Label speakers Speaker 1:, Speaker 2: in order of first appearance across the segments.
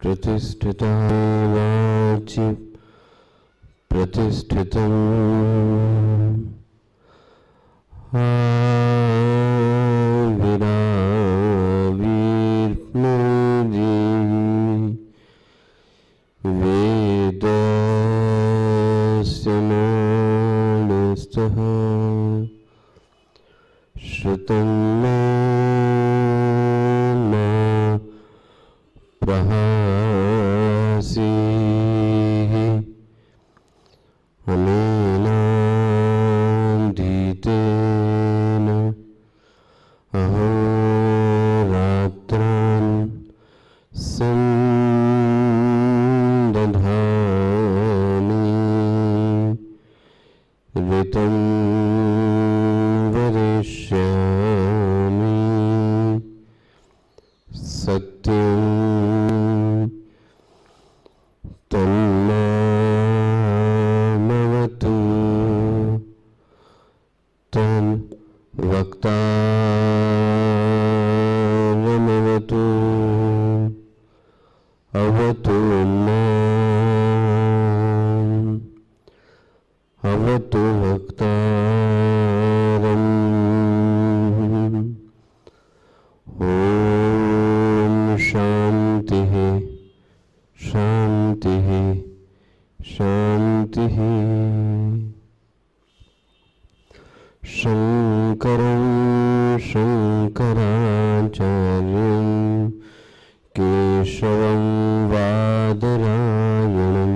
Speaker 1: प्रतिष्ठिता वाचि प्रतिष्ठितं वेदस्य मूलस्थः श्रुतं प्रहासी अनेनाधीतेन अहोरात्रान् सन्दधामि ऋतं वदिष्यामि सत्यं तन्मामवतु तद्वक्तारमवतु अवतु माम् अवतु वक्तारम् ॐ शान्तिः शान्तिः शान्तिः। शङ्करं शङ्कराचार्यं केशवं बादरायणं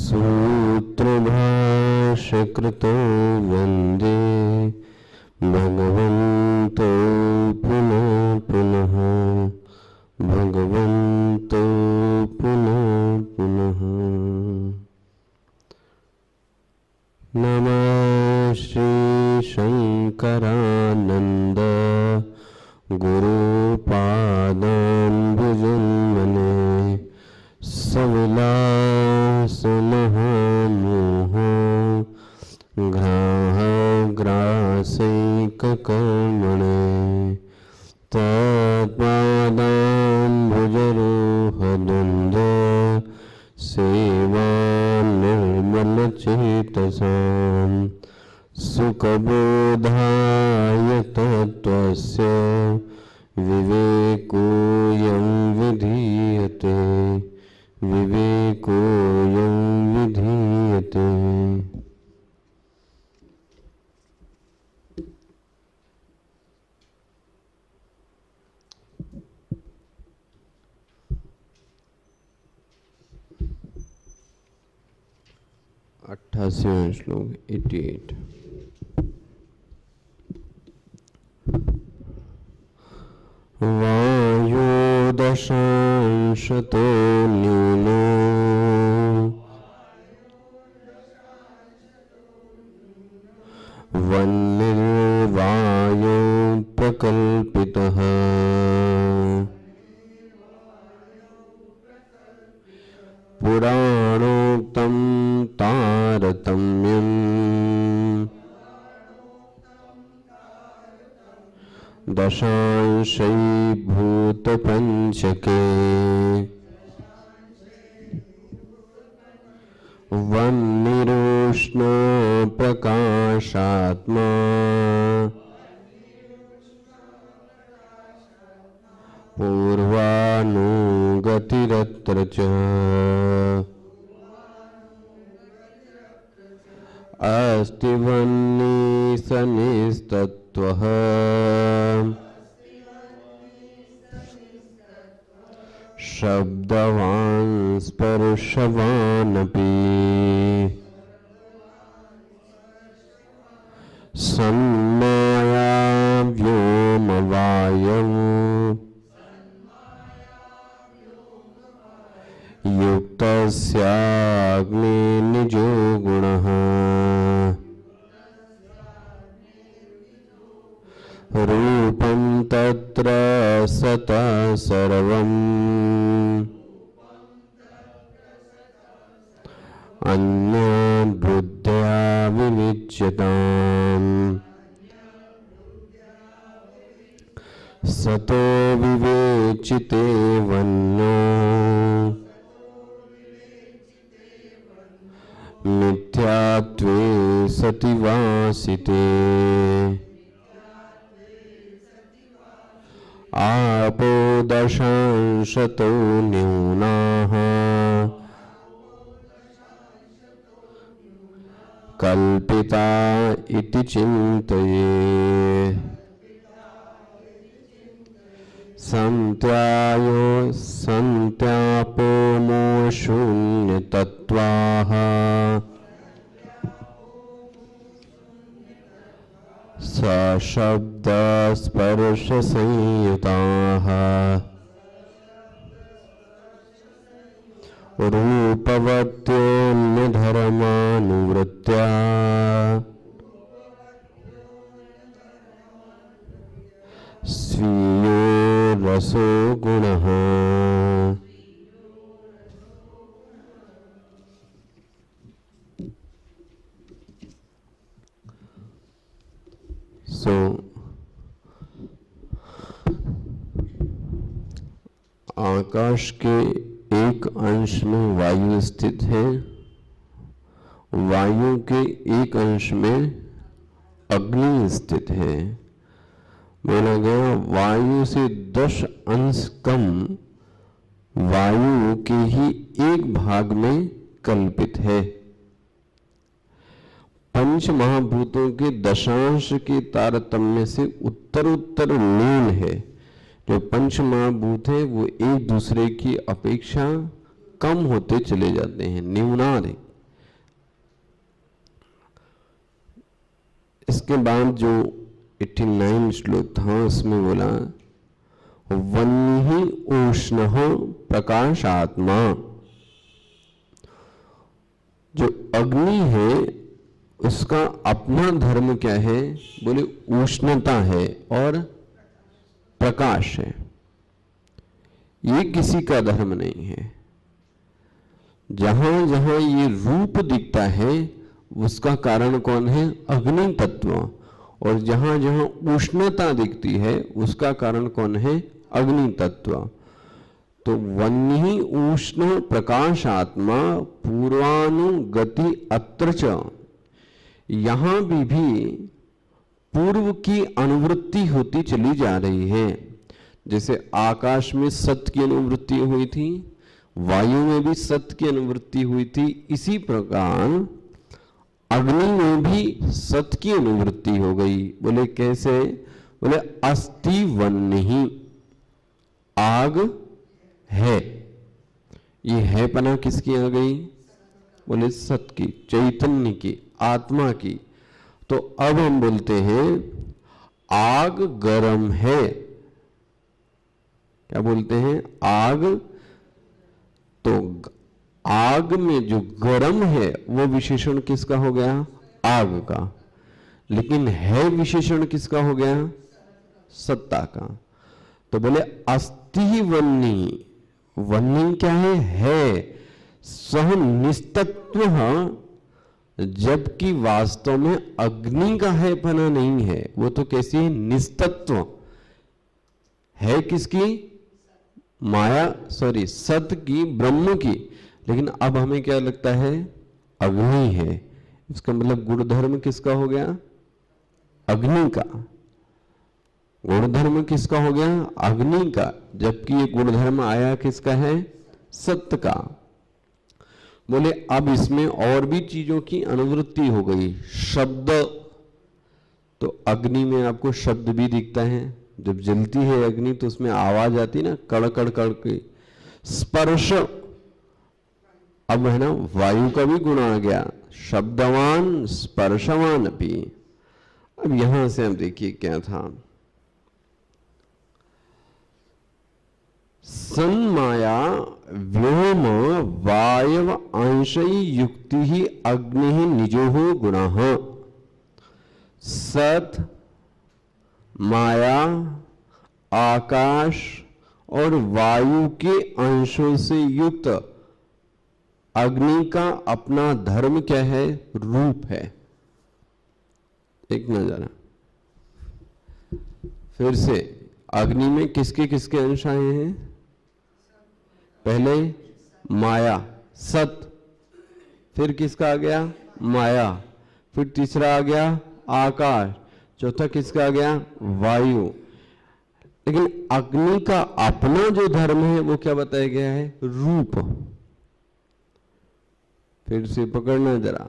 Speaker 1: सूत्रभाष्यकृतो वन्दे भगवन्तो पुनः पुनः भगवन्तो पुनः पुनः। नमः श्री शंकरानंद गुरुपादाम्बुजन्मने सविलासमहामोह ग्राहग्रासैककर्मणे तत्पादाम्बुजरोहद्वन्द्व सेवा निर्मलचेतसाम् सुखबोधाय तत्त्वस्य विवेकोऽयं विधीयते विवेकोऽयं विधीयते। अट्ठासीवां श्लोक 88। वायो दशांशतो न्यूनो वह्निर्वायो प्रकल्पितः पुराणोक्तं तारतम्यम् दशांशैर्भूतपञ्चके वह्निरुष्णो प्रकाशात्मा पूर्वानुगतिरत्र च अस्ति वह्निसनिस्तत्त्वः शब्दवान् स्पर्शवानपि सन्माया व्योमवायौ युक्तस्याग्निर्निजो गुणः रूपं तत्र सतः सर्वम् अन्याद्बुद्ध्या विविच्यताम् सतो विवेचिते वन्यो मिथ्यात्वे सति वासिते आपो दशांशतो न्यूनाः कल्पिता इति चिन्तये सन्त्यापोमो शून्यतत्त्वाः सशब्दस्पर्शसंयुताः रूपवत्योऽन्यधर्मानुवृत्त्या स्वीयो रसो गुणः आकाश के एक अंश में वायु स्थित है, वायु के एक अंश में अग्नि स्थित है। बोला गया वायु से 10 अंश कम वायु के ही एक भाग में कल्पित है। पंच महाभूतों के दशांश के तारतम्य से उत्तरोत्तर लीन है। जो पंच महाभूत है वो एक दूसरे की अपेक्षा कम होते चले जाते हैं, न्यूनाधिक। इसके बाद जो 89 श्लोक था उसमें बोला वन्हि उष्णः प्रकाशात्मा। जो अग्नि है उसका अपना धर्म क्या है? बोले उष्णता है और प्रकाश है। ये किसी का धर्म नहीं है। जहां जहां ये रूप दिखता है उसका कारण कौन है? अग्नि तत्व। और जहां जहां उष्णता दिखती है उसका कारण कौन है? अग्नि तत्व। तो वन्हि उष्ण प्रकाशात्मा पूर्वानुगति अत्र च। यहां भी पूर्व की अनुवृत्ति होती चली जा रही है। जैसे आकाश में सत्य की अनुवृत्ति हुई थी, वायु में भी सत्य की अनुवृत्ति हुई थी, इसी प्रकार अग्नि में भी सत्य की अनुवृत्ति हो गई। बोले कैसे? बोले अस्ति वन्हि, आग है। ये है पना किसकी आ गई? बोले सत्य की, चैतन्य की, आत्मा की। तो अब हम बोलते हैं आग गरम है। क्या बोलते हैं? आग। तो आग में जो गरम है वो विशेषण किसका हो गया? आग का। लेकिन है विशेषण किसका हो गया? सत्ता का। तो बोले अस्ति वन्हि। वन्हि क्या है? सह निस्तत्व। जबकि वास्तव में अग्नि का है पना नहीं है। वो तो कैसी है? निस्तत्व है। किसकी? माया, सॉरी, सत्य की, ब्रह्म की। लेकिन अब हमें क्या लगता है? अग्नि है। इसका मतलब गुणधर्म किसका हो गया? अग्नि का। गुणधर्म किसका हो गया? अग्नि का। जबकि ये गुणधर्म आया किसका है? सत्य का। बोले अब इसमें और भी चीजों की अनुवृत्ति हो गई। शब्द, तो अग्नि में आपको शब्द भी दिखता है। जब जलती है अग्नि तो उसमें आवाज आती ना, कड़ कड़ कड़ के। स्पर्श, अब है ना वायु का भी गुण आ गया, शब्दवान स्पर्शवान भी। अब यहां से हम देखिए क्या था, सन्माया व्योम वायव अंशई युक्ति ही अग्नि निजो गुणः। सत, माया, आकाश और वायु के अंशों से युक्त अग्नि का अपना धर्म क्या है? रूप है। एक नजर फिर से, अग्नि में किसके किसके अंश आए हैं? पहले माया, सत, फिर किसका आ गया? माया, फिर तीसरा आ गया आकाश, चौथा किसका आ गया? वायु। लेकिन अग्नि का अपना जो धर्म है वो क्या बताया गया है? रूप। फिर से पकड़ना जरा,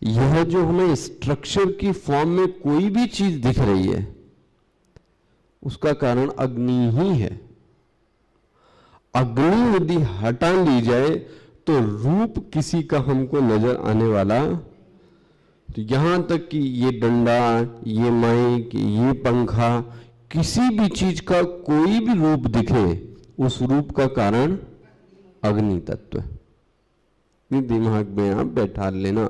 Speaker 1: यह जो हमें स्ट्रक्चर की फॉर्म में कोई भी चीज दिख रही है उसका कारण अग्नि ही है। अग्नि यदि हटा ली जाए तो रूप किसी का हमको नजर आने वाला, तो यहां तक कि ये डंडा, ये माइक, ये पंखा, किसी भी चीज का कोई भी रूप दिखे, उस रूप का कारण अग्नि तत्व है। दिमाग में आप बैठा लेना,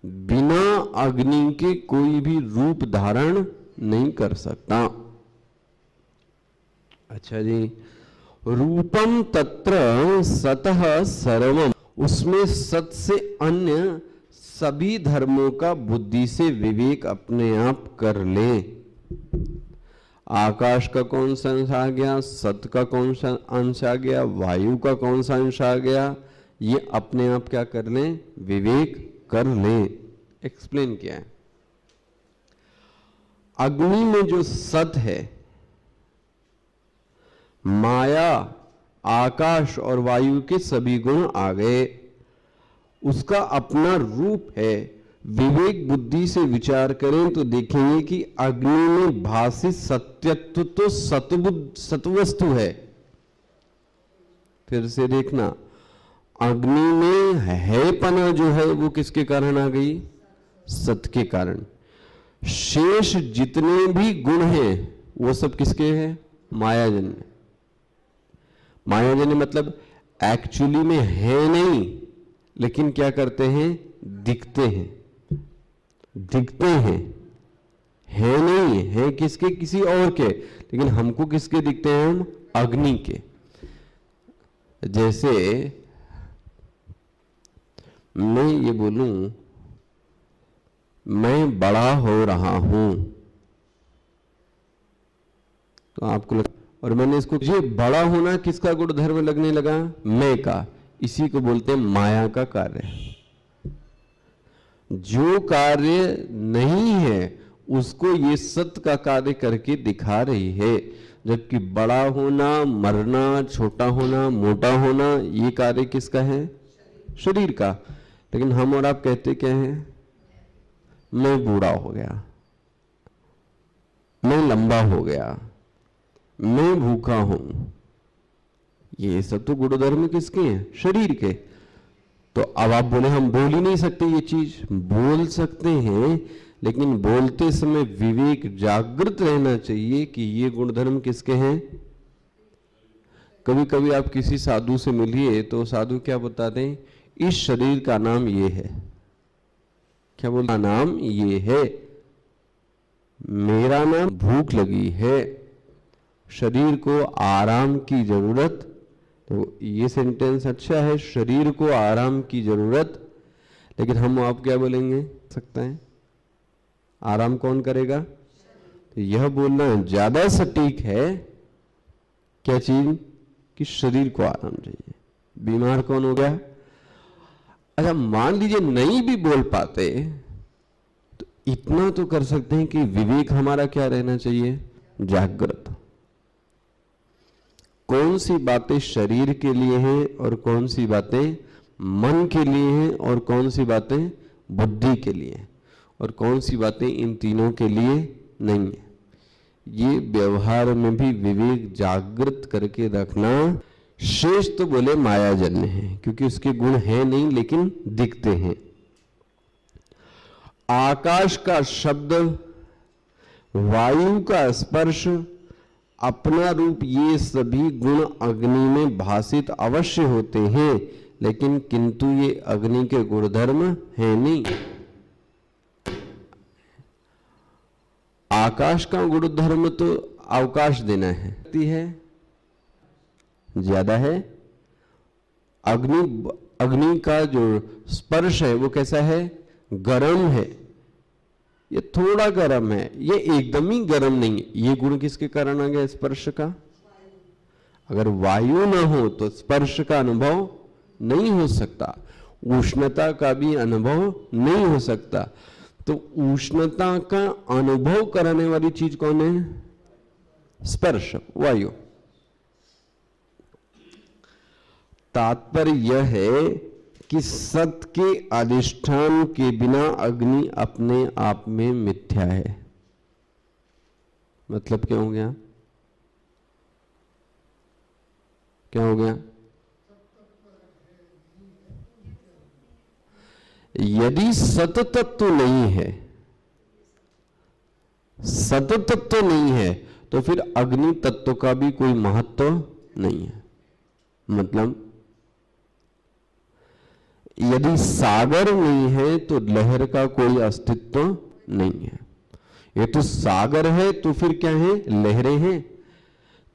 Speaker 1: बिना अग्नि के कोई भी रूप धारण नहीं कर सकता। अच्छा जी, रूपम तत्र सतः सर्वम, उसमें सत से अन्य सभी धर्मों का बुद्धि से विवेक अपने आप कर ले। आकाश का कौन सा अंश आ गया, सत का कौन सा अंश आ गया, वायु का कौन सा अंश आ गया, ये अपने आप क्या कर लें? विवेक कर लें। एक्सप्लेन किया है। अग्नि में जो सत है, माया, आकाश और वायु के सभी गुण आ गए, उसका अपना रूप है। विवेक बुद्धि से विचार करें तो देखेंगे कि अग्नि में भाषित सत्यत्व तो सत्वस्तु है। फिर से देखना, अग्नि में है पना जो है वो किसके कारण आ गई? सत के कारण। शेष जितने भी गुण हैं वो सब किसके हैं? मायाजन्य। मायाजन्य मतलब एक्चुअली में है नहीं, लेकिन क्या करते हैं? दिखते हैं। दिखते हैं, है नहीं है किसके? किसी और के, लेकिन हमको किसके दिखते हैं? हम अग्नि के। जैसे मैं ये बोलूं, मैं बड़ा हो रहा हूं, तो आपको और मैंने इसको, ये बड़ा होना किसका गुण धर्म लगने लगा? मैं का। इसी को बोलते हैं माया का कार्य। जो कार्य नहीं है उसको ये सत्य का कार्य करके दिखा रही है, जबकि बड़ा होना, मरना, छोटा होना, मोटा होना, ये कार्य किसका है? शरीर का। लेकिन हम और आप कहते क्या हैं? मैं बूढ़ा हो गया, मैं लंबा हो गया, मैं भूखा हूं। ये सब तो गुण धर्म किसके हैं? शरीर के। तो अब आप बोले हम बोल ही नहीं सकते, ये चीज बोल सकते हैं, लेकिन बोलते समय विवेक जागृत रहना चाहिए कि ये गुणधर्म किसके हैं। कभी कभी आप किसी साधु से मिलिए तो साधु क्या बताते हैं? इस शरीर का नाम ये है। क्या बोलता? नाम ये है। मेरा नाम भूख लगी है, शरीर को आराम की जरूरत। तो ये सेंटेंस अच्छा है, शरीर को आराम की जरूरत। लेकिन हम आप क्या बोलेंगे? सकता है आराम कौन करेगा? तो यह बोलना ज्यादा सटीक है। क्या चीज? कि शरीर को आराम चाहिए। बीमार कौन हो गया? अच्छा, मान लीजिए नहीं भी बोल पाते तो इतना तो कर सकते हैं कि विवेक हमारा क्या रहना चाहिए? जागृत। कौन सी बातें शरीर के लिए हैं और कौन सी बातें मन के लिए हैं और कौन सी बातें बुद्धि के लिए और कौन सी बातें इन तीनों के लिए नहीं है। ये व्यवहार में भी विवेक जागृत करके रखना शेष तो बोले मायाजन्य है, क्योंकि उसके गुण है नहीं लेकिन दिखते हैं। आकाश का शब्द, वायु का स्पर्श, अपना रूप, ये सभी गुण अग्नि में भासित अवश्य होते हैं, लेकिन किंतु ये अग्नि के गुणधर्म है नहीं। आकाश का गुणधर्म तो अवकाश देना है ज्यादा है। अग्नि का जो स्पर्श है वो कैसा है? गरम है। ये थोड़ा गरम है, ये एकदम ही गरम नहीं है। ये गुण किसके कारण आ गया स्पर्श का? अगर वायु ना हो तो स्पर्श का अनुभव नहीं हो सकता, उष्णता का भी अनुभव नहीं हो सकता। तो उष्णता का अनुभव कराने वाली चीज कौन है? स्पर्श, वायु। तात्पर्य यह है कि सत के अधिष्ठान के बिना अग्नि अपने आप में मिथ्या है। मतलब क्या हो गया? क्या हो गया? यदि सत तत्व नहीं है, सत तत्व नहीं है, तो फिर अग्नि तत्व का भी कोई महत्व नहीं है। मतलब यदि सागर नहीं है तो लहर का कोई अस्तित्व नहीं है। ये तो सागर है तो फिर क्या है? लहरें हैं।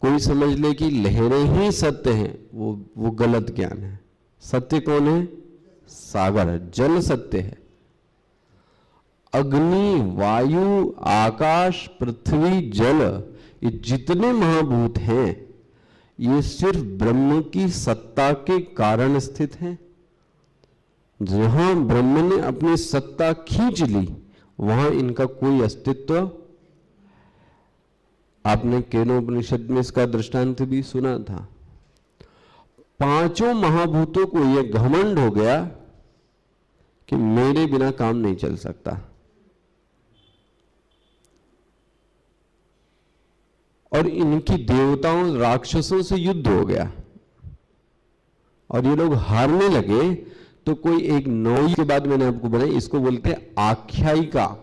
Speaker 1: कोई समझ ले कि लहरें ही सत्य हैं, वो गलत ज्ञान है। सत्य कौन है? सागर, जल सत्य है। अग्नि, वायु, आकाश, पृथ्वी, जल, ये जितने महाभूत हैं ये सिर्फ ब्रह्म की सत्ता के कारण स्थित हैं। जहां ब्रह्म ने अपनी सत्ता खींच ली वहां इनका कोई अस्तित्व। आपने केनोपनिषद में इसका दृष्टांत भी सुना था। पांचों महाभूतों को यह घमंड हो गया कि मेरे बिना काम नहीं चल सकता, और इनकी देवताओं राक्षसों से युद्ध हो गया और ये लोग हारने लगे। तो कोई एक नौ के बाद मैंने आपको बताया, इसको बोलते हैं आख्यायिका।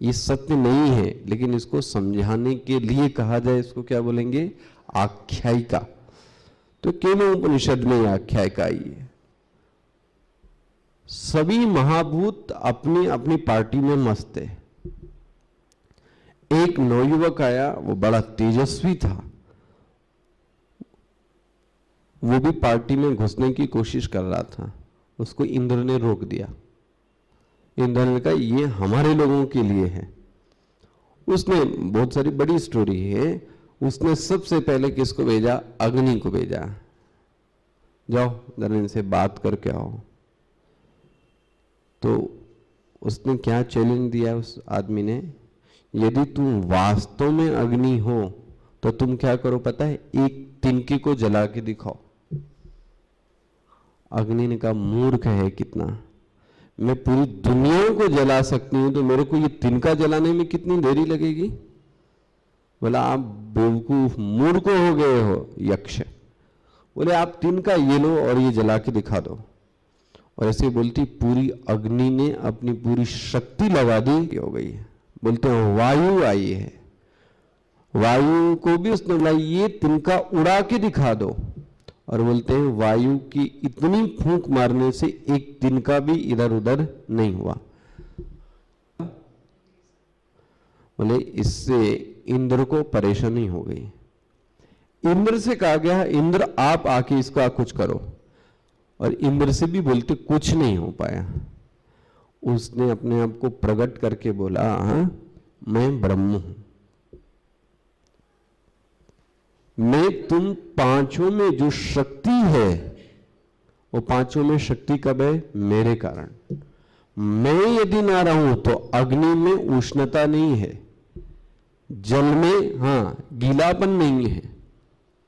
Speaker 1: ये सत्य नहीं है लेकिन इसको समझाने के लिए कहा जाए, इसको क्या बोलेंगे? आख्यायिका। तो केनोपनिषद में आख्यायिका आई है। सभी महाभूत अपनी अपनी पार्टी में मस्त है। एक नवयुवक आया, वो बड़ा तेजस्वी था, वो भी पार्टी में घुसने की कोशिश कर रहा था। उसको इंद्र ने रोक दिया। इंद्र ने कहा ये हमारे लोगों के लिए है। उसने बहुत सारी बड़ी स्टोरी है। उसने सबसे पहले किसको भेजा? अग्नि को भेजा, जाओ जरा इनसे बात करके आओ। तो उसने क्या चैलेंज दिया उस आदमी ने? यदि तुम वास्तव में अग्नि हो तो तुम क्या करो पता है? एक तिनके को जला के दिखाओ। अग्नि ने कहा मूर्ख है कितना, मैं पूरी दुनिया को जला सकती हूं तो मेरे को ये तिनका जलाने में कितनी देरी लगेगी? बोला आप बेवकूफ मूर्ख हो गए हो यक्ष। बोले आप तिनका ये लो और ये जला के दिखा दो। और ऐसे बोलती पूरी अग्नि ने अपनी पूरी शक्ति लगा दी, हो गई है। बोलते हैं वायु आई है, वायु को भी उसने बोला ये तिनका उड़ा के दिखा दो। और बोलते हैं वायु की इतनी फूंक मारने से एक तिनका भी इधर उधर नहीं हुआ। बोले इससे इंद्र को परेशानी हो गई। इंद्र से कहा गया इंद्र आप आके इसका कुछ करो, और इंद्र से भी बोलते कुछ नहीं हो पाया। उसने अपने आप को प्रकट करके बोला मैं ब्रह्म हूं, मैं तुम पांचों में जो शक्ति है वो पांचों में शक्ति कब है? मेरे कारण। मैं यदि ना रहूं तो अग्नि में उष्णता नहीं है, जल में गीलापन नहीं है,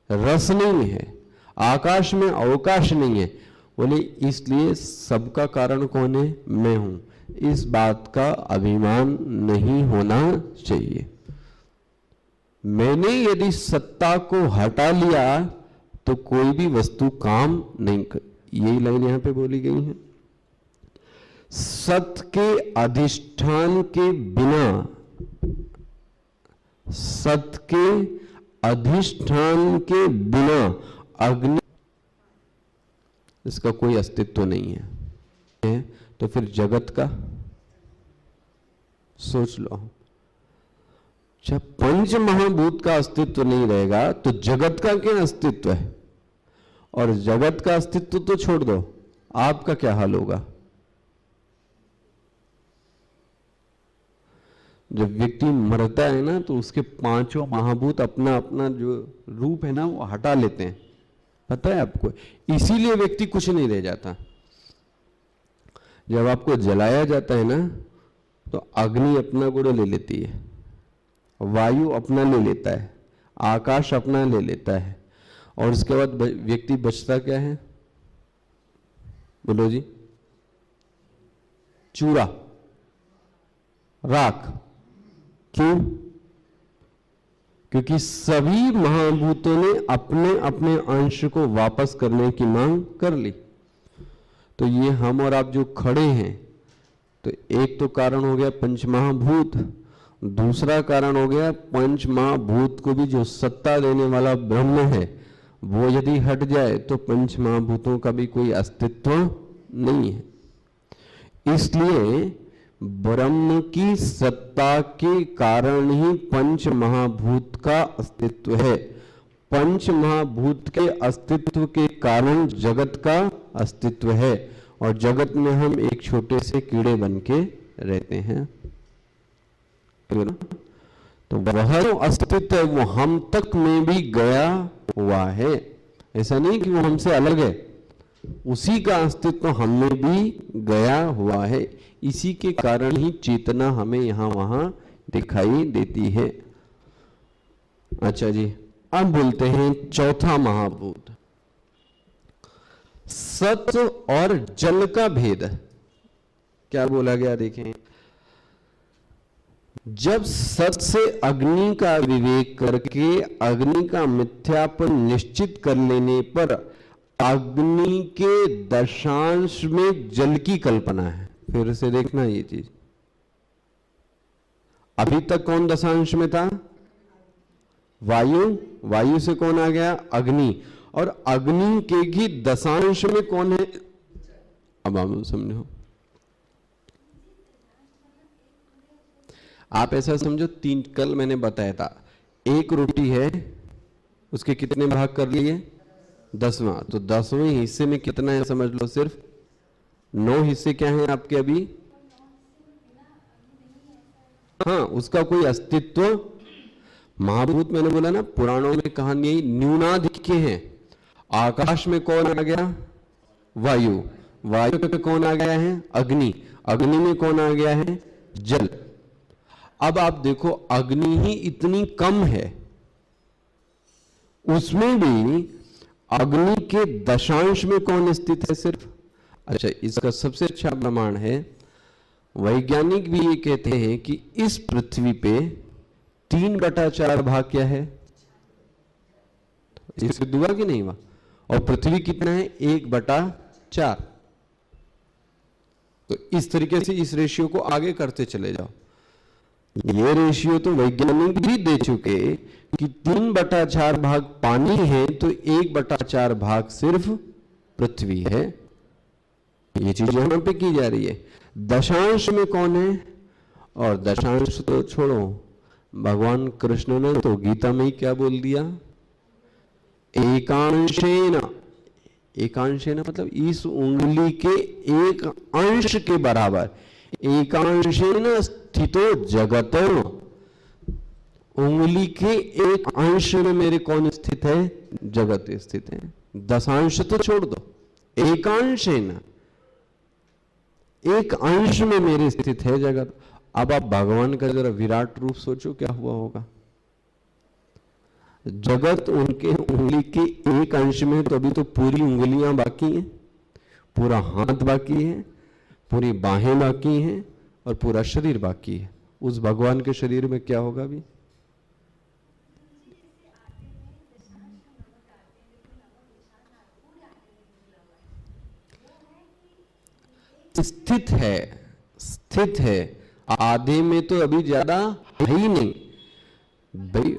Speaker 1: रस नहीं है, आकाश में अवकाश नहीं है। बोले इसलिए सबका कारण कौन है? मैं हूं। इस बात का अभिमान नहीं होना चाहिए। मैंने यदि सत्ता को हटा लिया तो कोई भी वस्तु काम नहीं कर, यही लाइन यहां पे बोली गई है। सत के अधिष्ठान के बिना, सत के अधिष्ठान के बिना अग्नि, इसका कोई अस्तित्व नहीं है। तो फिर जगत का सोच लो, जब पंच महाभूत का अस्तित्व नहीं रहेगा तो जगत का क्या अस्तित्व है? और जगत का अस्तित्व तो छोड़ दो, आपका क्या हाल होगा? जब व्यक्ति मरता है ना तो उसके पांचों महाभूत अपना अपना जो रूप है ना वो हटा लेते हैं, पता है आपको? इसीलिए व्यक्ति कुछ नहीं रह जाता। जब आपको जलाया जाता है ना तो अग्नि अपना गुण ले लेती है, वायु अपना ले लेता है, आकाश अपना ले लेता है, और उसके बाद व्यक्ति बचता क्या है? बोलो जी, चूरा, राख। क्यों? क्योंकि सभी महाभूतों ने अपने अपने अंश को वापस करने की मांग कर ली। तो ये हम और आप जो खड़े हैं, तो एक तो कारण हो गया पंचमहाभूत, दूसरा कारण हो गया पंचमहाभूत को भी जो सत्ता देने वाला ब्रह्म है वो यदि हट जाए तो पंचमहाभूतों का भी कोई अस्तित्व नहीं है। इसलिए ब्रह्म की सत्ता के कारण ही पंच महाभूत का अस्तित्व है। पंच महाभूत के अस्तित्व के कारण जगत का अस्तित्व है, और जगत में हम एक छोटे से कीड़े बन के रहते हैं। तो वह जो अस्तित्व है वो हम तक में भी गया हुआ है। ऐसा नहीं कि वो हमसे अलग है, उसी का अस्तित्व हमें भी गया हुआ है। इसी के कारण ही चेतना हमें यहां वहां दिखाई देती है। अच्छा जी, अब बोलते हैं चौथा महाभूत, सत और जल का भेद। क्या बोला गया देखें, जब सत से अग्नि का विवेक करके अग्नि का मिथ्यापन निश्चित कर लेने पर अग्नि के दशांश में जल की कल्पना है। फिर से देखना ये चीज, अभी तक कौन दशांश में था? वायु, वायु से कौन आ गया? अग्नि, और अग्नि के ही दशांश में कौन है? अब आप समझो, आप ऐसा समझो, तीन, कल मैंने बताया था, एक रोटी है उसके कितने भाग कर लिए? 10वां। तो 10वें हिस्से में कितना है समझ लो, सिर्फ 9 हिस्से क्या हैं आपके अभी? हाँ, उसका कोई अस्तित्व। महाभूत मैंने बोला ना, पुराणों में कहानी न्यूनाधिक हैं। आकाश में कौन आ गया? वायु, वायु में कौन आ गया है? अग्नि, अग्नि में कौन आ गया है? जल। अब आप देखो, अग्नि ही इतनी कम है, उसमें भी अग्नि के दशांश में कौन स्थित है? सिर्फ। अच्छा, इसका सबसे अच्छा प्रमाण है, वैज्ञानिक भी ये कहते हैं कि इस पृथ्वी पे 3/4 भाग क्या है? इससे दुआ कि नहीं हुआ? और पृथ्वी कितना है? 1/4। तो इस तरीके से इस रेशियो को आगे करते चले जाओ। ये रेशियो तो वैज्ञानिक भी दे चुके कि 3/4 भाग पानी है तो 1/4 भाग सिर्फ पृथ्वी है। ये चीज यहां पे की जा रही है। दशांश में कौन है? और दशांश तो छोड़ो, भगवान कृष्ण ने तो गीता में ही क्या बोल दिया? एकांशेन। एकांशेन मतलब इस उंगली के एक अंश के बराबर। एकांशेन स्थितो जगतो, उंगली के एक अंश में मेरे कौन स्थित है? जगत स्थित है। दशांश तो छोड़ दो, एकांशेन, एक अंश में मेरे स्थित है जगत। अब आप भगवान का जरा विराट रूप सोचो, क्या हुआ होगा? जगत उनके उंगली के एक अंश में, तो अभी तो पूरी उंगलियां बाकी हैं, पूरा हाथ बाकी है, पूरी बाहें बाकी हैं, और पूरा शरीर बाकी है। उस भगवान के शरीर में क्या होगा? अभी स्थित है, आधे में तो अभी ज्यादा है ही नहीं भाई,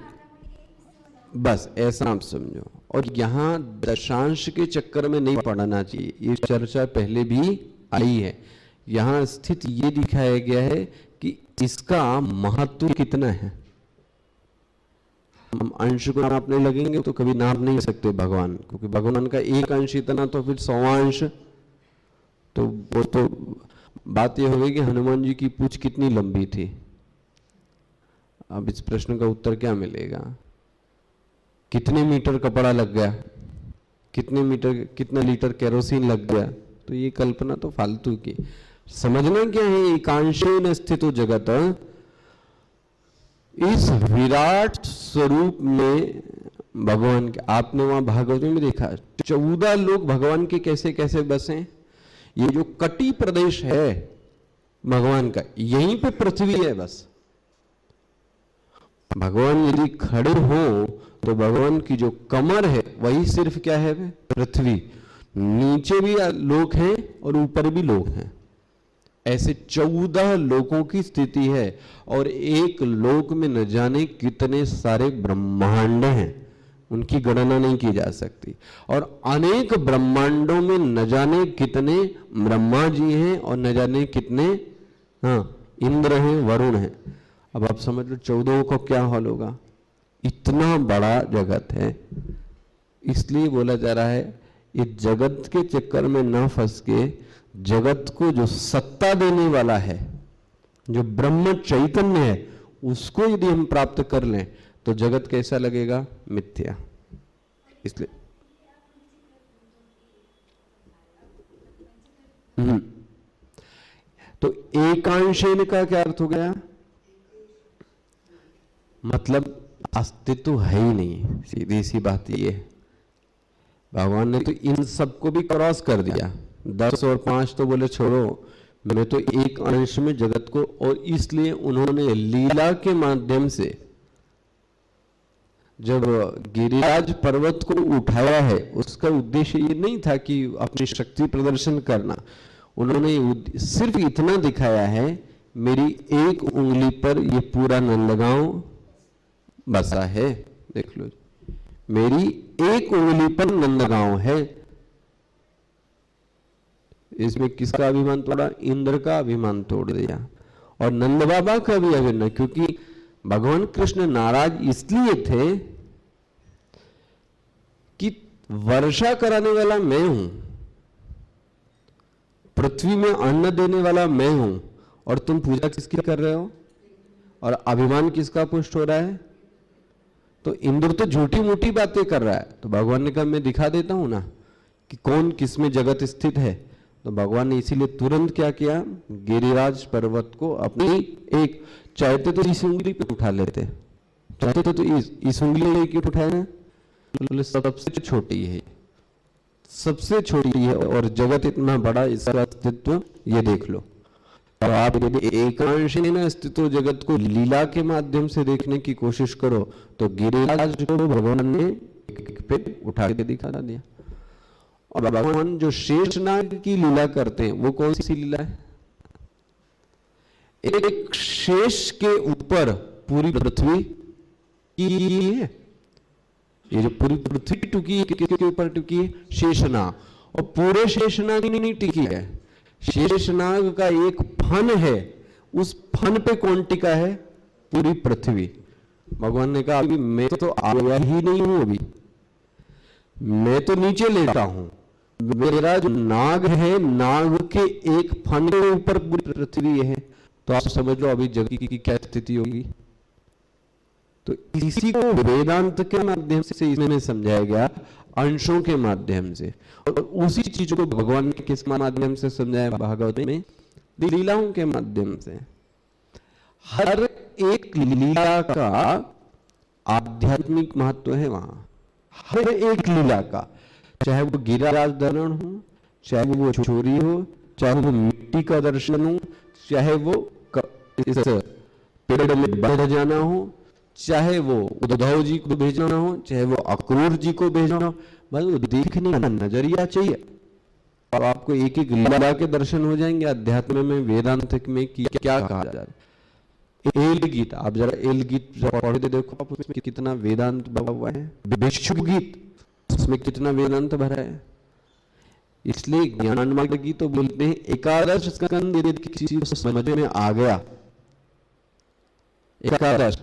Speaker 1: बस ऐसा आप समझो। और यहां दशांश के चक्कर में नहीं पढ़ना चाहिए, ये चर्चा पहले भी आई है। यहां स्थित ये दिखाया गया है कि इसका महत्व कितना है। हम अंश को नापने लगेंगे तो कभी नाप नहीं सकते भगवान, क्योंकि भगवान का एक अंश इतना तो फिर 100 अंश, तो वो तो बात यह होगी कि हनुमान जी की पूंछ कितनी लंबी थी। अब इस प्रश्न का उत्तर क्या मिलेगा? कितने मीटर कपड़ा लग गया, कितना लीटर केरोसिन लग गया? तो ये कल्पना तो फालतू की। समझना क्या है, एकांशेन स्थितो जगत, इस विराट स्वरूप में भगवान के, आपने वहां भागवत में देखा 14 लोग भगवान के कैसे कैसे बसे। ये जो कटी प्रदेश है भगवान का, यहीं पे पृथ्वी है बस। भगवान यदि खड़े हो तो भगवान की जो कमर है वही सिर्फ क्या है? पृथ्वी। नीचे भी लोक हैं और ऊपर भी लोक हैं। ऐसे 14 लोकों की स्थिति है, और एक लोक में न जाने कितने सारे ब्रह्मांड हैं, उनकी गणना नहीं की जा सकती। और अनेक ब्रह्मांडों में न जाने कितने ब्रह्मा जी हैं और न जाने कितने इंद्र हैं, वरुण हैं। अब आप समझ लो 14 को क्या हाल होगा। इतना बड़ा जगत है, इसलिए बोला जा रहा है इस जगत के चक्कर में न फंस के, जगत को जो सत्ता देने वाला है, जो ब्रह्म चैतन्य है, उसको यदि हम प्राप्त कर लें तो जगत कैसा लगेगा? मिथ्या। इसलिए तो एकांशेन का क्या अर्थ हो गया? मतलब अस्तित्व है ही नहीं, सीधी सी बात ये है। भगवान ने तो इन सबको भी क्रॉस कर दिया। 10 और 5 तो बोले छोड़ो, मैं तो एक अंश में जगत को, और इसलिए उन्होंने लीला के माध्यम से जब गिरिराज पर्वत को उठाया है, उसका उद्देश्य ये नहीं था कि अपनी शक्ति प्रदर्शन करना। उन्होंने सिर्फ इतना दिखाया है, मेरी एक उंगली पर ये पूरा नंदगांव बसा है, देख लो, मेरी एक उंगली पर नंदगांव है। इसमें किसका अभिमान तोड़ा? इंद्र का अभिमान तोड़ दिया, और नंद बाबा का भी अभिमान, क्योंकि भगवान कृष्ण नाराज इसलिए थे कि वर्षा कराने वाला मैं हूं, पृथ्वी में अन्न देने वाला मैं हूं, और तुम पूजा किसकी कर रहे हो? और अभिमान किसका पुष्ट हो रहा है? तो इंद्र तो झूठी मूठी बातें कर रहा है। तो भगवान ने कहा मैं दिखा देता हूं ना कि कौन किस में जगत स्थित है। तो भगवान ने इसीलिए तुरंत क्या किया? गिरिराज पर्वत को अपनी एक, चाहते तो इस उंगली पे उठा लेते, चाहते तो इस उंगली लेके उठाए ना, सबसे छोटी है, सबसे छोटी है, और जगत इतना बड़ा, इसका अस्तित्व ये देख लो। तो आप यदि एकांशेन अस्तित्व जगत को लीला के माध्यम से देखने की कोशिश करो तो गिरिराज को भगवान ने एक पे उठा के दिखा दिया। और भगवान जो शेषनाग की लीला करते हैं वो कौन सी लीला है? एक शेष के ऊपर पूरी पृथ्वी की है। ये जो पूरी पृथ्वी टिकी है, किसके ऊपर टिकी है? शेषनाग। और पूरे शेषनाग नहीं टिकी है, शेषनाग का एक फन है, उस फन पे कौन टिका है? पूरी पृथ्वी। भगवान ने कहा अभी मैं तो आया ही नहीं हूं, अभी मैं तो नीचे लेटा हूं, मेरा जो नाग है, नाग के एक फन के ऊपर पूरी पृथ्वी है। तो आप समझ लो अभी जगत की क्या स्थिति होगी। तो इसी को वेदांत के माध्यम से इसमें समझाया गया, अंशों के माध्यम से। और उसी चीज को भगवान ने किस माध्यम से समझाया? भागवत में लीलाओं के माध्यम से। हर एक लीला का आध्यात्मिक महत्व है वहां, हर एक लीला का, चाहे वो गिरिराज दर्शन हो, चाहे वो चोरी हो, चाहे वो मिट्टी का दर्शन हो, चाहे वो इस पेड़ में बढ़ जाना हो, चाहे वो उद्धव जी को भेजना हो, चाहे वो अक्रूर जी को भेजना हो, बस वो देखने का नजरिया चाहिए। तो आपको एक एक लीला के दर्शन हो जाएंगे अध्यात्म में, वेदांत में कि क्या कहा जा रहा है। एल गीत, आप जरा एल गीत पढ़ते देखो आप, उसमें कितना वेदांत भरा हुआ है। विश्व गीत, उसमें कितना वेदांत भरा है। इसलिए ज्ञान मार्ग की तो बोलते हैं एकादश स्कंद यदि किसी को समझ में आ गया, एकादश,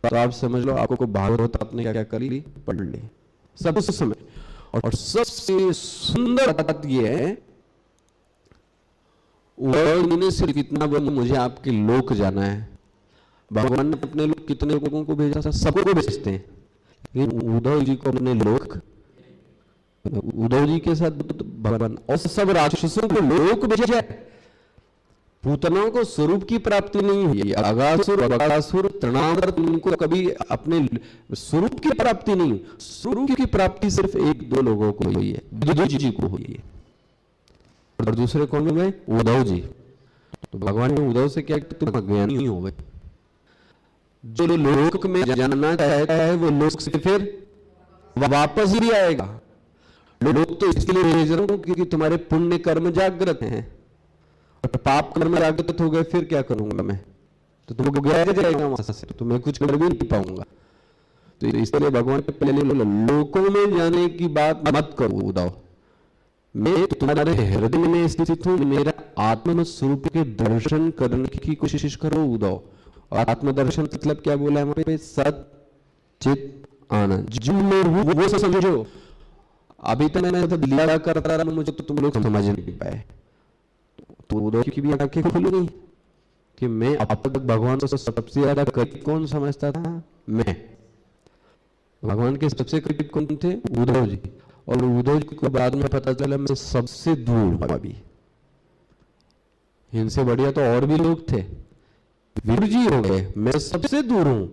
Speaker 1: तो आप समझ लो आपको भागवत आपने क्या कर ली, पढ़ ली सब उस समय। और सबसे सुंदर बात यह है, उद्धव सिर्फ कितना बोला, मुझे आपके लोक जाना है। भगवान ने अपने लोग कितने लोगों को भेजा था, सबको भेजते हैं, लेकिन उद्धव जी को अपने लोक, उद्धव जी के साथ भगवान, और सब राक्षसों को लोक भेजा है। पूतनाओं को स्वरूप की प्राप्ति नहीं हुई, अगासुर बकासुर तृणावर्त, उनको कभी अपने स्वरूप की प्राप्ति नहीं हुई। स्वरूप की प्राप्ति सिर्फ एक दो लोगों को हुई है, विदुर जी को हुई है, और दूसरे कौन हुए, उद्धव जी। तो भगवान ने उद्धव से क्या, तुम अज्ञानी हो गए, जो लोक में जानना चाहता है वो लोक से फिर वापस ही आएगा। लोग तो इसलिए भेज रहा हूं क्योंकि तुम्हारे पुण्य कर्म जागृत हैं, और पाप कर्म जागृत हो गए फिर क्या करूंगा मैं, तो तुमको गया जाएगा वहां से, तो मैं कुछ कर भी नहीं पाऊंगा। तो इसलिए भगवान के पहले लोकों में जाने की बात मत करो उद्धव, मैं तुम्हारे हृदय में स्थित हूं, मेरा आत्म स्वरूप के दर्शन करने की कोशिश करो उद्धव। और आत्मदर्शन मतलब क्या बोला है वहां पे, सत चित आनंद, जो मैं हूं वो समझो। अभी तक मैं तो लीला करता रहा, मुझे तो तुम लोग समझ नहीं पाए। तो उद्धव की भी आंखें खुल गई कि मैं अब तक भगवान को सबसे ज्यादा करीब कौन समझता था, मैं। भगवान के सबसे करीब कौन थे, उद्धव जी। और उद्धव जी को बाद में पता चला मैं सबसे दूर हूं अभी, इनसे बढ़िया तो और भी लोग थे, विदुर जी हो गए, मैं सबसे दूर हूं,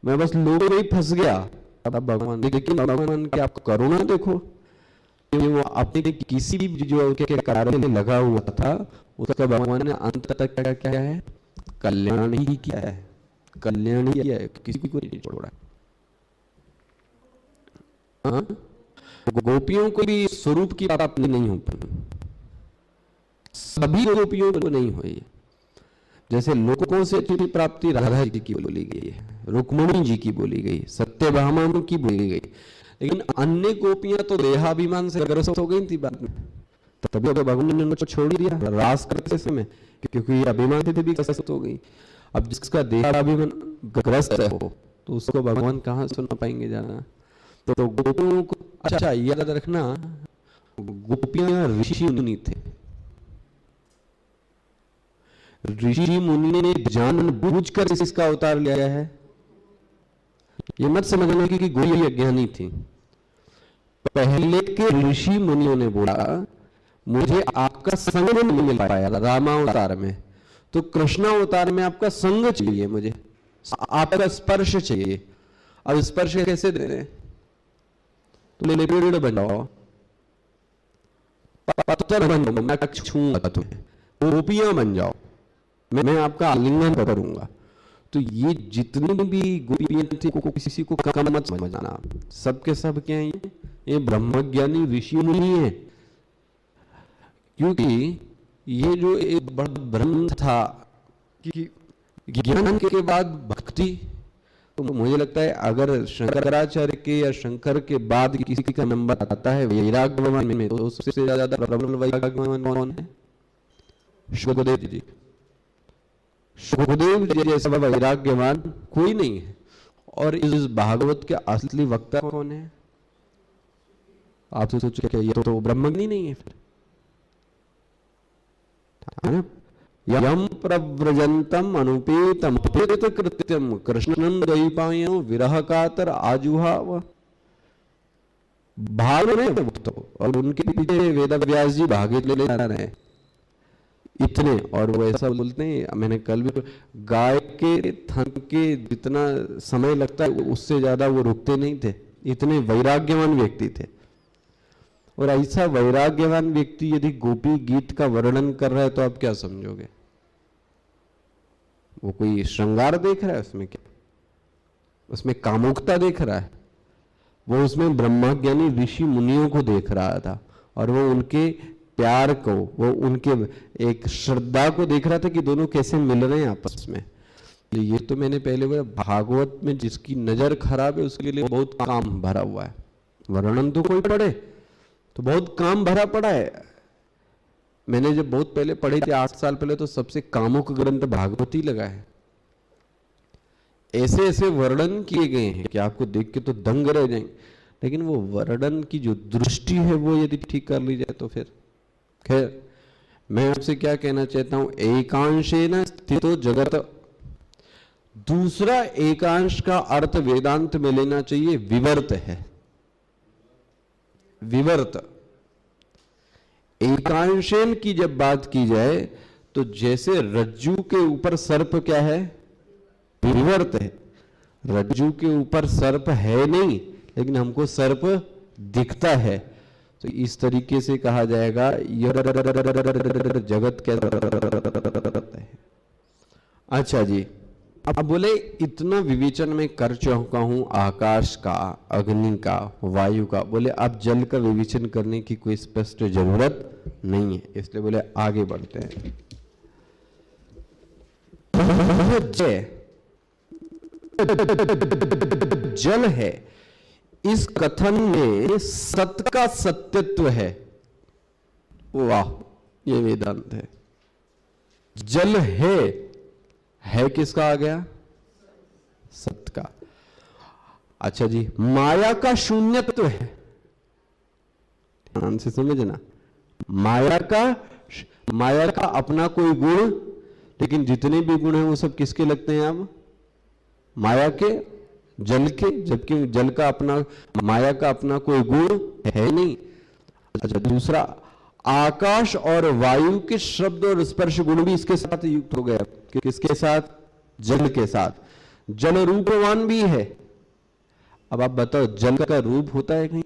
Speaker 1: मैं बस लोगों में ही फंस गया। अब भगवान, लेकिन भगवान की आप करुणा देखो कि वो अपने किसी भी जो के कार्य में लगा हुआ था उसका भगवान ने अंत तक क्या किया है, कल्याण ही किया है, कल्याण ही किया है, किसी को नहीं छोड़ा। हाँ, गोपियों को भी स्वरूप की प्राप्ति नहीं हो पाई, सभी गोपियों को नहीं हुई। जैसे लोकों से की प्राप्ति राधा जी की बोली गई है, रुक्मिणी जी की बोली गई, सत्यभामा की बोली गई, लेकिन अन्य गोपियां तो देहाभिमान से ग्रस्त हो गई थी बाद में, तभी तो भगवान ने उनको छोड़ दिया रास करते समय, क्योंकि अभिमान से भी ग्रस्त हो गई। अब जिसका देहाभिमान ग्रस्त है हो तो उसको भगवान कहाँ सुन पाएंगे जाना। तो गोपियों को, अच्छा याद रखना, गोपियां ऋषि मुनि थे, ऋषि मुनि ने जानबूझकर इसका अवतार लिया है, ये मत समझना कि गोपी अज्ञानी थी। पहले के ऋषि मुनियों ने बोला मुझे आपका संग नहीं मिल पाया रामावतार में, तो कृष्णावतार में आपका संग चाहिए, मुझे आपका स्पर्श चाहिए। अब स्पर्श कैसे दे रहे, तुम पेड़ बन जाओ, पत्थर बन जाओ, मैं छूंगा तुम्हें, गोपियां बन जाओ, मैं आपका आलिंगन करूंगा। तो ये जितनी भी गोपियां थी को किसी को कम मत समझना, सबके सब क्या है, ये ब्रह्मज्ञानी ऋषि मुनि है। क्योंकि ये जो एक बड़ा भ्रम था कि ज्ञान के बाद भक्ति, तो मुझे लगता है अगर शंकराचार्य के या शंकर के बाद किसी का नंबर आता है वैराग्यवान में, तो सबसे ज्यादा प्रबल वैराग्यवान कौन है, शुकदेव जी। शुकदेव जी जैसा वैराग्यवान कोई नहीं है। और इस भागवत के असली वक्ता कौन है, आपसे सोचो क्या ये तो ब्रह्मज्ञानी नहीं है फिर, यम प्रव्रजंतम अनुपेतम उपेत कृत्यम कृष्णम द्वैपायनो विरह कातर आजुहाव। भाग में और उनके पीछे वेदव्यास जी भागे ले रहे हैं इतने, और वो ऐसा बोलते हैं, मैंने कल भी, गाय के थन के जितना समय लगता है उससे ज्यादा वो रुकते नहीं थे, इतने वैराग्यवान व्यक्ति थे। और ऐसा वैराग्यवान व्यक्ति यदि गोपी गीत का वर्णन कर रहा है तो आप क्या समझोगे, वो कोई श्रृंगार देख रहा है उसमें, क्या उसमें कामुकता देख रहा है, वो उसमें ब्रह्मज्ञानी ऋषि मुनियों को देख रहा था, और वो उनके प्यार को, वो उनके एक श्रद्धा को देख रहा था कि दोनों कैसे मिल रहे हैं आपस में। ये तो मैंने पहले बोला, भागवत में जिसकी नजर खराब है उसके लिए बहुत काम भरा हुआ है। वर्णन तो कोई पढ़े तो बहुत काम भरा पड़ा है। मैंने जब बहुत पहले पढ़े थे 8 साल पहले, तो सबसे कामुक ग्रंथ भागवत ही लगा है। ऐसे ऐसे वर्णन किए गए हैं कि आपको देख के तो दंग रह जाएंगे, लेकिन वो वर्णन की जो दृष्टि है वो यदि ठीक कर ली जाए तो फिर खैर। मैं आपसे क्या कहना चाहता हूं, एकांशेन स्थितो जगत। दूसरा एकांश का अर्थ वेदांत में लेना चाहिए, विवर्त है। विवर्त, एकांशेन की जब बात की जाए तो जैसे रज्जू के ऊपर सर्प क्या है, विवर्त है। रज्जू के ऊपर सर्प है नहीं, लेकिन हमको सर्प दिखता है, तो इस तरीके से कहा जाएगा यह जगत कैसा है। अच्छा जी, अब बोले इतना विवेचन में कर चुका हूं आकाश का, अग्नि का, वायु का। बोले अब जल का विवेचन करने की कोई स्पष्ट जरूरत नहीं है, इसलिए बोले आगे बढ़ते हैं। जल है, इस कथन में सत का सत्यत्व है। वाह, ये वेदांत है। जल है किसका आ गया, सत का। अच्छा जी, माया का शून्यत्व है, ध्यान से समझना। माया का अपना कोई गुण, लेकिन जितने भी गुण हैं वो सब किसके लगते हैं अब, माया के, जल के, जबकि जल का अपना, माया का अपना कोई गुण है नहीं। अच्छा, दूसरा, आकाश और वायु के शब्द और स्पर्श गुण भी इसके साथ युक्त हो गया। किसके साथ, जल के साथ। जल रूपवान भी है। अब आप बताओ, जल का रूप होता है कहीं,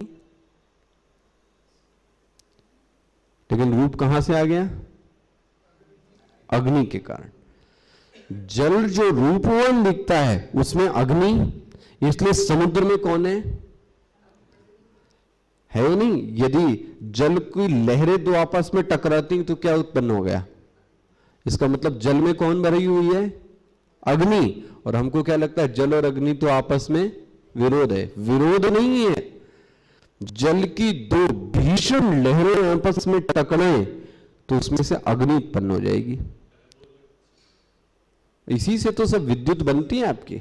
Speaker 1: लेकिन रूप कहां से आ गया, अग्नि के कारण। जल जो रूपवान दिखता है उसमें अग्नि, इसलिए समुद्र में कौन है ही नहीं। यदि जल की लहरें दो आपस में टकराती तो क्या उत्पन्न हो गया, इसका मतलब जल में कौन भरी हुई है, अग्नि। और हमको क्या लगता है, जल और अग्नि तो आपस में विरोध है। विरोध नहीं है, जल की दो भीषण लहरें आपस में टकराएं तो उसमें से अग्नि उत्पन्न हो जाएगी। इसी से तो सब विद्युत बनती है आपकी।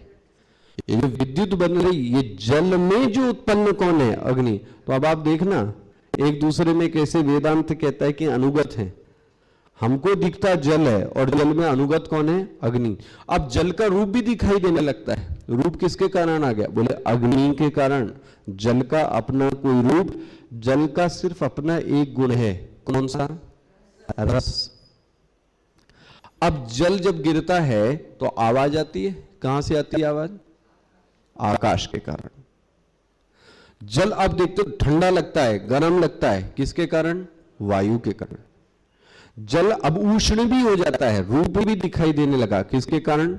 Speaker 1: ये जो विद्युत बन रही, ये जल में जो उत्पन्न कौन है, अग्नि। तो अब आप देखना एक दूसरे में कैसे वेदांत कहता है कि अनुगत है। हमको दिखता जल है और जल में अनुगत कौन है, अग्नि। अब जल का रूप भी दिखाई देने लगता है। रूप किसके कारण आ गया, बोले अग्नि के कारण। जल का अपना कोई रूप, जल का सिर्फ अपना एक गुण है, कौन सा, रस। अब जल जब गिरता है तो आवाज आती है, कहां से आती है आवाज, आकाश के कारण। जल अब देखते हो ठंडा लगता है, गर्म लगता है, किसके कारण, वायु के कारण। जल अब उष्ण भी हो जाता है, रूप भी दिखाई देने लगा, किसके कारण,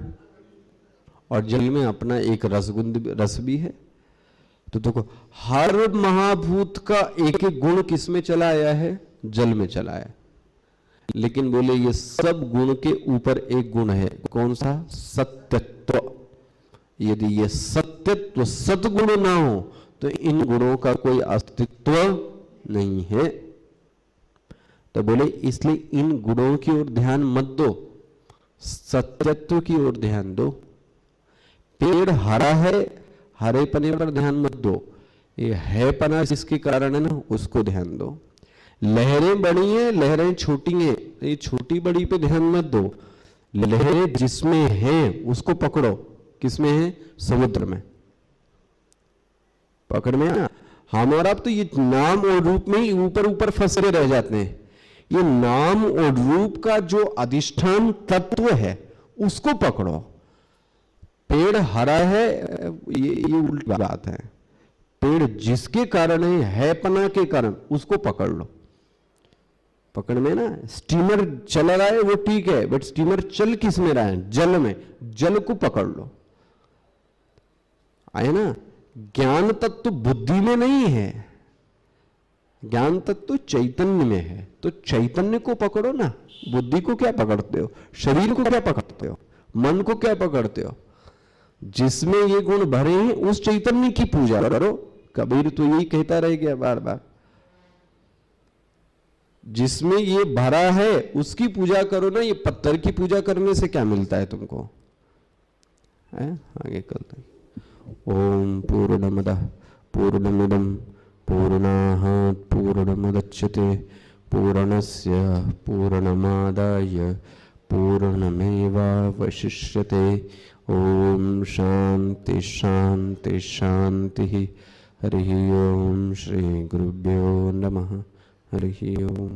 Speaker 1: और जल में अपना एक रस भी है। तो देखो, हर महाभूत का एक एक गुण किसमें चला आया है, जल में चला आया। लेकिन बोले ये सब गुण के ऊपर एक गुण है, कौन सा, सत्यत्व। यदि ये सत्यत्व, सद्गुण ना हो तो इन गुणों का कोई अस्तित्व नहीं है। तो बोले इसलिए इन गुणों की ओर ध्यान मत दो, सत्यत्व की ओर ध्यान दो। पेड़ हरा है, हरे पने पर ध्यान मत दो, ये है पना जिसके कारण है ना, उसको ध्यान दो। लहरें बड़ी हैं, लहरें छोटी हैं, ये छोटी बड़ी पे ध्यान मत दो। लहरें जिसमें हैं उसको पकड़ो, किसमें है, समुद्र में। पकड़ में ना, हमारा तो ये नाम और रूप में ही ऊपर ऊपर फंसे रह जाते हैं। ये नाम और रूप का जो अधिष्ठान तत्व है उसको पकड़ो। पेड़ हरा है, ये उल्टी बात है। पेड़ जिसके कारण है पना के कारण, उसको पकड़ लो। पकड़ में ना, स्टीमर चल रहा है वो ठीक है, बट स्टीमर चल किस में रहा है, जल में। जल को पकड़ लो, आए ना। ज्ञान तत्व बुद्धि में नहीं है, ज्ञान तत्व चैतन्य में है, तो चैतन्य को पकड़ो ना। बुद्धि को क्या पकड़ते हो, शरीर को क्या पकड़ते हो, मन को क्या पकड़ते हो? जिसमें ये गुण भरे हैं उस चैतन्य की पूजा करो। कबीर तो यही कहता रह गया बार बार, जिसमें ये भरा है उसकी पूजा करो ना। ये पत्थर की पूजा करने से क्या मिलता है तुमको? है आगे कल। ओम पूर्णमदः पूर्णमिदं पूर्णात् पूर्णमुदच्यते पूर्णस्य पूर्णमादाय पूर्णमेवावशिष्यते। ओम शांति शांति शांति। हरि ओम। श्री गुरुभ्यो नमः। हरि ओम।